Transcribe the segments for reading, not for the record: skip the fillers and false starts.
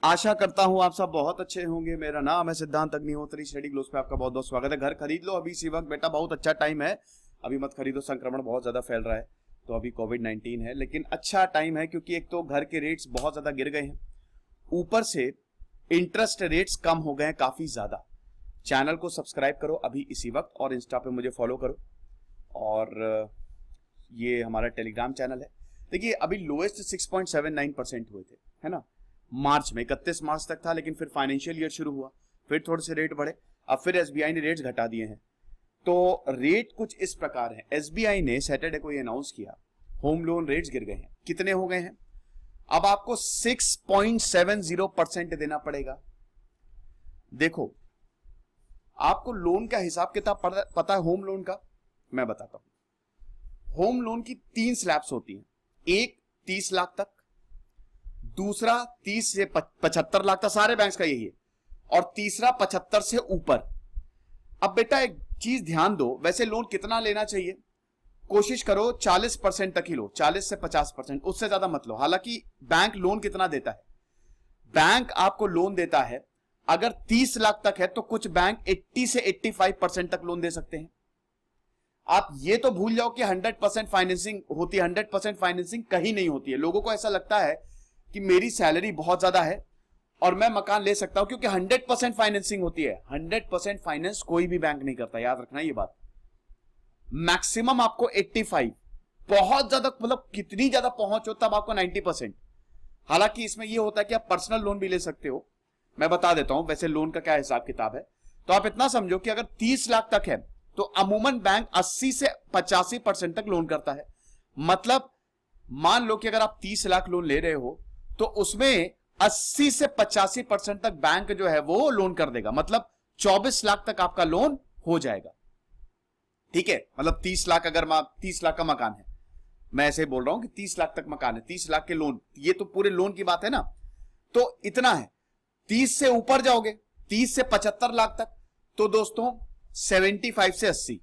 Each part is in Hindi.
आशा करता हूं आप सब बहुत अच्छे होंगे। मेरा नाम है सिद्धांत अग्निहोत्री। स्टडी ग्लोस पे आपका बहुत बहुत स्वागत है। घर खरीद लो अभी इसी वक्त बेटा, बहुत अच्छा टाइम है। अभी मत खरीदो, संक्रमण बहुत ज्यादा फैल रहा है, तो अभी कोविड-19 है, लेकिन अच्छा टाइम है क्योंकि एक तो घर के रेट्स बहुत ज्यादा गिर गए हैं, ऊपर से इंटरेस्ट रेट्स कम हो गए हैं काफी ज्यादा। चैनल को सब्सक्राइब करो अभी इसी वक्त और इंस्टा पे मुझे फॉलो करो। और ये हमारा टेलीग्राम चैनल है। देखिए अभी लोएस्ट 6.79% हुए थे, है ना, मार्च में 31 मार्च तक था, लेकिन फिर फाइनेंशियल ईयर शुरू हुआ, फिर थोड़े से रेट बढ़े, अब फिर एसबीआई ने रेट्स घटा दिए हैं। तो रेट कुछ इस प्रकार है। एसबीआई ने सैटरडे को ये अनाउंस किया, होम लोन रेट्स गिर गए हैं। कितने हो गए हैं? अब आपको 6.70% देना पड़ेगा। देखो आपको लोन का हिसाब किताब पता है होम लोन का? मैं बताता हूं। होम लोन की 3 स्लैब्स होती हैं। एक 30 लाख तक, दूसरा 30 से 75 लाख तक, सारे बैंक्स का यही है, और तीसरा 75 से ऊपर। अब बेटा एक चीज ध्यान दो, वैसे लोन कितना लेना चाहिए? कोशिश करो 40% तक ही लो, 40 से 50%, उससे ज्यादा मत लो। हालांकि बैंक लोन कितना देता है? बैंक आपको लोन देता है अगर 30 लाख तक है तो कुछ बैंक 80 से 85% तक लोन दे सकते हैं। आप ये तो भूल जाओ कि 100% फाइनेंसिंग होती है। 100% फाइनेंसिंग कहीं नहीं होती है। लोगों को ऐसा लगता है कि मेरी सैलरी बहुत ज्यादा है और मैं मकान ले सकता हूं क्योंकि 100% फाइनेंसिंग होती है। 100% फाइनेंस कोई भी बैंक नहीं करता, याद रखना ये बात। मैक्सिमम आपको 85, बहुत ज्यादा मतलब कितनी ज्यादा पहुंच हो तब आपको 90%। हालांकि इसमें यह होता है कि आप पर्सनल लोन भी ले सकते हो। मैं बता देता हूं वैसे लोन का क्या हिसाब किताब है। तो आप इतना समझो कि अगर 30 लाख तक है तो अमूमन बैंक 80 से 85% तक लोन करता है। मतलब मान लो कि अगर आप 30 लाख लोन ले रहे हो तो उसमें 80 से 85% तक बैंक जो है वो लोन कर देगा। मतलब 24 लाख तक आपका लोन हो जाएगा। ठीक है, मतलब 30 लाख, अगर 30 लाख का मकान है, मैं ऐसे बोल रहा हूं कि 30 लाख तक मकान है, 30 लाख के लोन, ये तो पूरे लोन की बात है ना। तो इतना है। 30 से ऊपर जाओगे, 30 से 75 लाख तक, तो दोस्तों 75 से 80,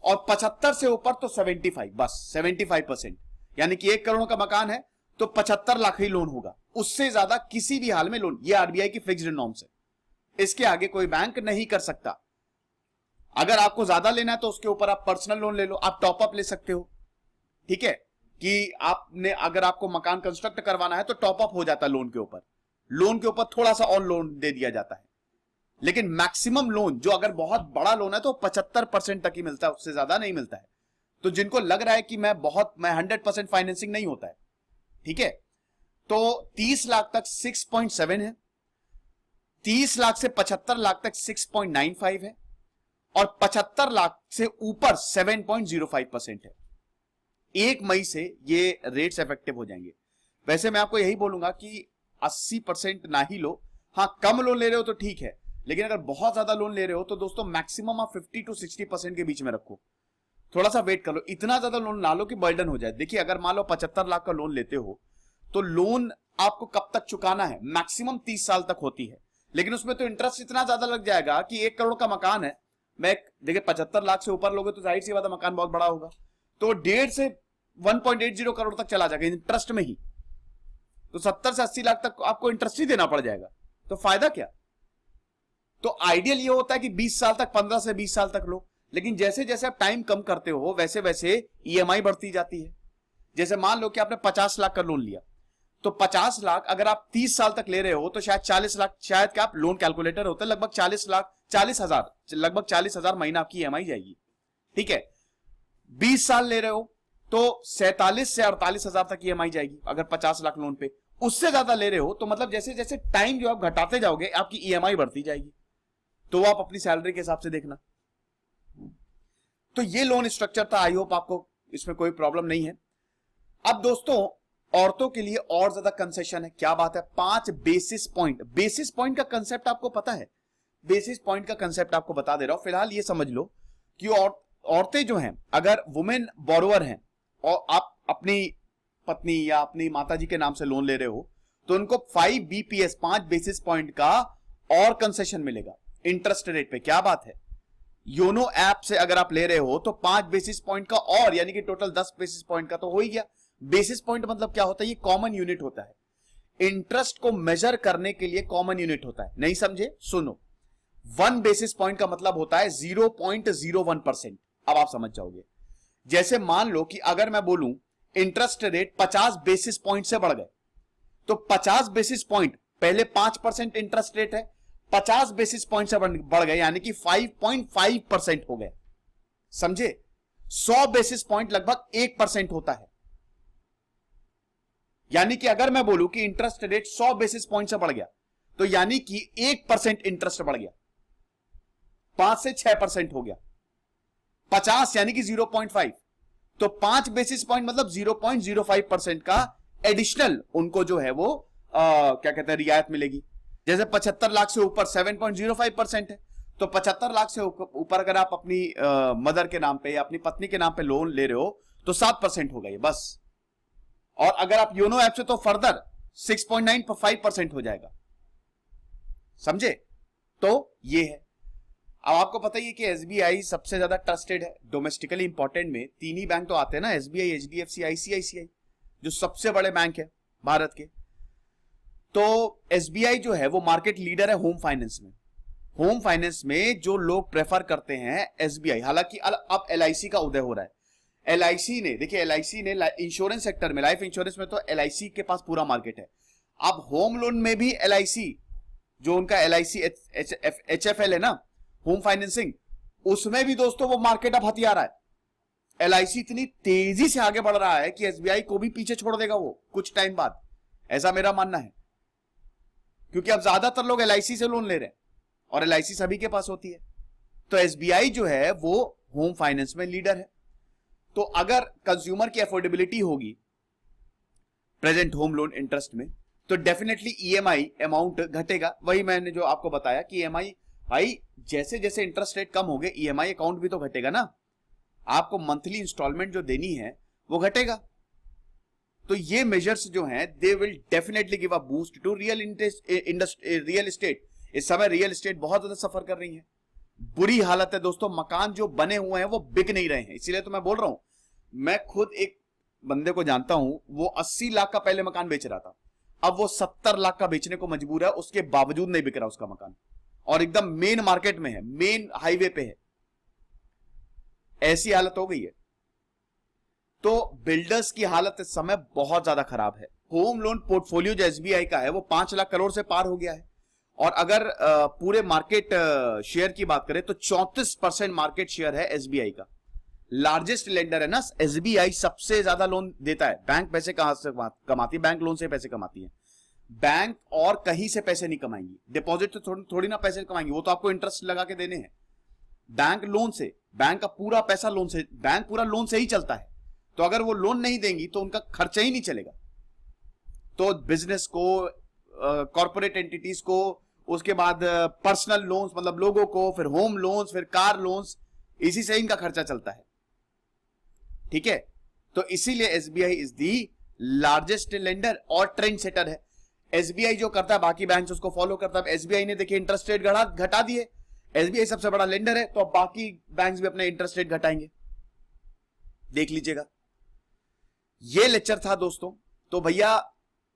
और 75 से ऊपर तो 75, बस 75%। यानी कि 1 करोड़ का मकान है तो 75 लाख ही लोन होगा, उससे ज्यादा किसी भी हाल में लोन। ये आरबीआई की फिक्स्ड नॉर्म्स है, इसके आगे कोई बैंक नहीं कर सकता। अगर आपको ज्यादा लेना है तो उसके ऊपर आप पर्सनल लोन ले लो, आप टॉपअप ले सकते हो। ठीक है, कि आपने अगर आपको मकान कंस्ट्रक्ट करवाना है तो टॉपअप हो जाता है लोन के ऊपर। लोन के ऊपर थोड़ा सा और लोन दे दिया जाता है, लेकिन मैक्सिमम लोन जो अगर बहुत बड़ा लोन है तो 75% तक ही मिलता है, उससे ज्यादा नहीं मिलता है। तो जिनको लग रहा है कि मैं 100% फाइनेंसिंग नहीं होता है, ठीक है, तो 30 लाख तक 6.7 है, 30 लाख से 75 लाख तक 6.95 है, और 75 लाख से ऊपर 7.05% है। 1 मई से ये रेट्स इफेक्टिव हो जाएंगे। वैसे मैं आपको यही बोलूंगा कि 80% ना ही लो। हाँ, कम लोन ले रहे हो तो ठीक है, लेकिन अगर बहुत ज्यादा लोन ले रहे हो तो दोस्तों मैक्सिमम आप 50 to 60% के बीच में रखो। थोड़ा सा वेट कर लो, इतना ज्यादा लोन ना लो कि बर्डन हो जाए। देखिए अगर मान लो 75 लाख का लोन लेते हो तो लोन आपको कब तक चुकाना है? मैक्सिमम 30 साल तक होती है, लेकिन उसमें तो इंटरेस्ट इतना ज्यादा लग जाएगा कि 1 करोड़ का मकान है, मैं देखिए 75 लाख से ऊपर लोगे तो जाहिर सी बात है मकान बहुत बड़ा होगा, तो 1.5 से 1.80 करोड़ तक चला जाएगा इंटरेस्ट में ही। तो 70 से 80 लाख तक आपको इंटरेस्ट ही देना पड़ जाएगा, तो फायदा क्या? तो आइडियल ये होता है कि 20 साल तक, 15 से 20 साल तक लो, लेकिन जैसे जैसे आप टाइम कम करते हो वैसे वैसे ईएमआई बढ़ती जाती है। जैसे मान लो कि आपने 50 लाख का लोन लिया, तो 50 लाख अगर आप 30 साल तक ले रहे हो तो शायद 40 लाख, शायद क्या, आप लोन कैलकुलेटर होता है, लगभग 40 लाख, 40,000, लगभग 40,000 महीना आपकी ईएमआई जाएगी। ठीक है, 20 साल ले रहे हो तो 47 से 48,000 तक ईएमआई जाएगी अगर 50 लाख लोन पे। उससे ज्यादा ले रहे हो तो मतलब जैसे जैसे टाइम जो आप घटाते जाओगे आपकी ईएमआई बढ़ती जाएगी। तो आप अपनी सैलरी के हिसाब से देखना। तो ये लोन स्ट्रक्चर था, आई होप आपको इसमें कोई प्रॉब्लम नहीं है। अब दोस्तों औरतों के लिए और ज्यादा कंसेशन है। क्या बात है? 5 बेसिस पॉइंट। बेसिस पॉइंट का कंसेप्ट आपको पता है? बेसिस पॉइंट का कंसेप्ट आपको बता दे रहा हूं। फिलहाल ये समझ लो कि औरतें जो हैं, अगर वुमेन बोरोवर हैं और आप अपनी पत्नी या अपनी माताजी के नाम से लोन ले रहे हो तो उनको 5 बीपीएस, 5 बेसिस पॉइंट का और कंसेशन मिलेगा इंटरेस्ट रेट पे। क्या बात है? योनो ऐप से अगर आप ले रहे हो तो 5 बेसिस पॉइंट का और, यानी कि टोटल 10 बेसिस पॉइंट का तो हो ही गया। बेसिस पॉइंट मतलब क्या होता है? ये कॉमन यूनिट होता है। इंटरेस्ट को मेजर करने के लिए कॉमन यूनिट होता है। नहीं समझे? सुनो, 1 बेसिस पॉइंट का मतलब होता है 0.01%। अब आप समझ जाओगे। जैसे मान लो कि अगर मैं बोलूं इंटरेस्ट रेट 50 बेसिस पॉइंट से बढ़ गए, तो 50 बेसिस पॉइंट, पहले 5% इंटरेस्ट रेट है, 50 बेसिस पॉइंट से बढ़ गए यानी कि 5.5% हो गए। समझे? 100 बेसिस पॉइंट लगभग 1% होता है। यानी कि अगर मैं बोलूं कि इंटरेस्ट रेट 100 बेसिस पॉइंट से बढ़ गया, तो यानी कि 1% इंटरेस्ट बढ़ गया, 5 से 6% हो गया, 50 यानी कि 0.5, तो 5 बेसिस पॉइंट मतलब 0.05% का एडिशनल उनको जो है वो क्या कहते हैं, रियायत मिलेगी। जैसे 75 लाख से ऊपर 7.05% है, तो 75 लाख से ऊपर अगर आप अपनी मदर के नाम पे या अपनी पत्नी के नाम पे लोन ले रहे हो तो 7% हो गई बस। और अगर आप योनो ऐप से तो फर्दर 6.95% हो जाएगा। समझे? तो ये है। अब आपको पता ही है कि एसबीआई सबसे ज्यादा ट्रस्टेड है। डोमेस्टिकली इंपॉर्टेंट में 3 ही बैंक तो आते हैं ना, एसबीआई, एचडीएफसी, आईसीआईसीआई, जो सबसे बड़े बैंक है भारत के। तो एसबीआई जो है वो मार्केट लीडर है होम फाइनेंस में। होम फाइनेंस में जो लोग प्रेफर करते हैं एसबीआई। हालांकि अब एलआईसी का उदय हो रहा है। एलआईसी ने, देखिए एलआईसी ने इंश्योरेंस सेक्टर में, लाइफ इंश्योरेंस में तो एलआईसी के पास पूरा मार्केट है। अब होम लोन में भी एलआईसी, जो उनका एलआईसी एचएफएल है ना, होम फाइनेंसिंग, उसमें भी दोस्तों वो मार्केट अब हथिया रहा है। एलआईसी इतनी तेजी से आगे बढ़ रहा है कि एसबीआई को भी पीछे छोड़ देगा वो कुछ टाइम बाद, ऐसा मेरा मानना है। क्योंकि अब ज्यादातर लोग एलआईसी से लोन ले रहे हैं और एलआईसी सभी के पास होती है। तो एसबीआई जो है वो होम फाइनेंस में लीडर है। तो अगर कंज्यूमर की अफोर्डेबिलिटी होगी प्रेजेंट होम लोन इंटरेस्ट में, तो डेफिनेटली ईएमआई अमाउंट घटेगा। वही मैंने जो आपको बताया कि ईएमआई, भाई जैसे जैसे इंटरेस्ट रेट कम होगे ईएमआई अकाउंट भी तो घटेगा ना। आपको मंथली इंस्टॉलमेंट जो देनी है वो घटेगा। तो ये मेजर्स जो हैं they will definitely give a boost to real estate. इस समय रियल एस्टेट बहुत ज्यादा सफर कर रही है, बुरी हालत है दोस्तों। मकान जो बने हुए हैं वो बिक नहीं रहे हैं। इसीलिए तो मैं बोल रहा हूं, मैं खुद एक बंदे को जानता हूं, वो 80 लाख का पहले मकान बेच रहा था, अब वो 70 लाख का बेचने को मजबूर है, उसके बावजूद नहीं बिक रहा उसका मकान, और एकदम मेन मार्केट में है, मेन हाईवे पे है। ऐसी हालत हो गई है। तो बिल्डर्स की हालत इस समय बहुत ज्यादा खराब है। होम लोन पोर्टफोलियो जो एसबीआई का है वो 5 लाख करोड़ से पार हो गया है। और अगर पूरे मार्केट शेयर की बात करें तो 34% मार्केट शेयर है एसबीआई का। लार्जेस्ट लेंडर है ना एसबीआई, सबसे ज्यादा लोन देता है। बैंक पैसे कहां से कमाती है? बैंक लोन से पैसे कमाती है। बैंक और कहीं से पैसे नहीं कमाएंगी। डिपॉजिट तो थोड़ी ना पैसे कमाएंगी, वो तो आपको इंटरेस्ट लगा के देने हैं। बैंक लोन से, बैंक का पूरा पैसा लोन से, बैंक पूरा लोन से ही चलता है। तो अगर वो लोन नहीं देंगी तो उनका खर्चा ही नहीं चलेगा। तो बिजनेस को, कॉर्पोरेट एंटिटीज को, उसके बाद पर्सनल लोन्स मतलब लोगों को, फिर होम लोन्स, फिर कार लोन्स, इसी से इनका खर्चा चलता है। ठीक है? तो इसीलिए SBI is the largest lender और ट्रेंड सेटर है। एसबीआई जो करता है बाकी बैंक उसको फॉलो करता है। एसबीआई ने देखिए इंटरेस्ट रेट घटा दिए, एसबीआई सबसे बड़ा लेंडर है, तो अब बाकी बैंक्स भी अपने इंटरेस्ट रेट घटाएंगे। देख लीजिएगा। ये लेक्चर था दोस्तों। तो भैया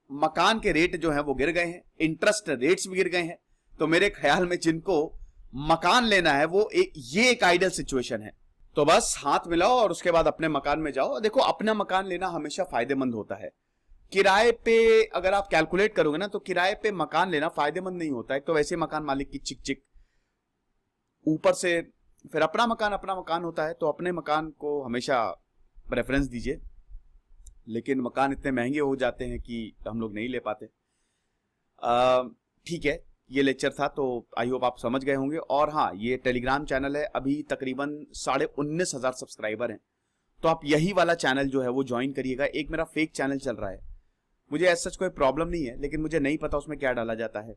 मकान के रेट जो है वो गिर गए हैं, इंटरेस्ट रेट्स भी गिर गए हैं। तो मेरे ख्याल में जिनको मकान लेना है वो ये एक आइडियल सिचुएशन है। तो बस हाथ मिलाओ और उसके बाद अपने मकान में जाओ। देखो, अपना मकान लेना हमेशा फायदेमंद होता है। किराए पे अगर आप कैलकुलेट करोगे ना तो किराए पे मकान लेना फायदेमंद नहीं होता है। तो वैसे मकान मालिक की चिक चिक, ऊपर से फिर अपना मकान होता है। तो अपने मकान को हमेशा प्रेफरेंस दीजिए। लेकिन मकान इतने महंगे हो जाते हैं कि हम लोग नहीं ले पाते। ठीक है, ये लेक्चर था, तो आई होप आप समझ गए होंगे। और हाँ, ये टेलीग्राम चैनल है, अभी तकरीबन 19,500 सब्सक्राइबर हैं। तो आप यही वाला चैनल जो है वो ज्वाइन करिएगा। एक मेरा फेक चैनल चल रहा है, मुझे ऐसा कोई प्रॉब्लम नहीं है, लेकिन मुझे नहीं पता उसमें क्या डाला जाता है।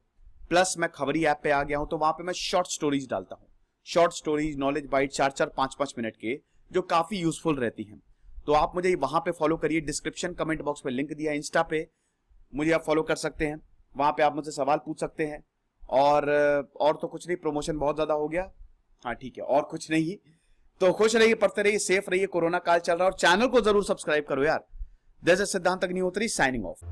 प्लस मैं खबरी ऐप पे आ गया हूं, तो वहां पे मैं शॉर्ट स्टोरीज डालता हूं। Short stories, knowledge byte, 4-4, 5-5 minute के, जो काफी यूजफुल रहती हैं। तो आप मुझे वहां पे फॉलो करिए। डिस्क्रिप्शन कमेंट बॉक्स पे लिंक दिया, इंस्टा पे मुझे आप फॉलो कर सकते हैं। वहां पे आप मुझसे सवाल पूछ सकते हैं। और तो कुछ नहीं, प्रमोशन बहुत ज्यादा हो गया। हाँ ठीक है, और कुछ नहीं। तो खुश रहिए, पढ़ते रहिए, सेफ रहिए। कोरोना काल चल रहा है और चैनल को जरूर सब्सक्राइब करो यार। दिस इज सिद्धांत अग्निहोत्री साइनिंग ऑफ।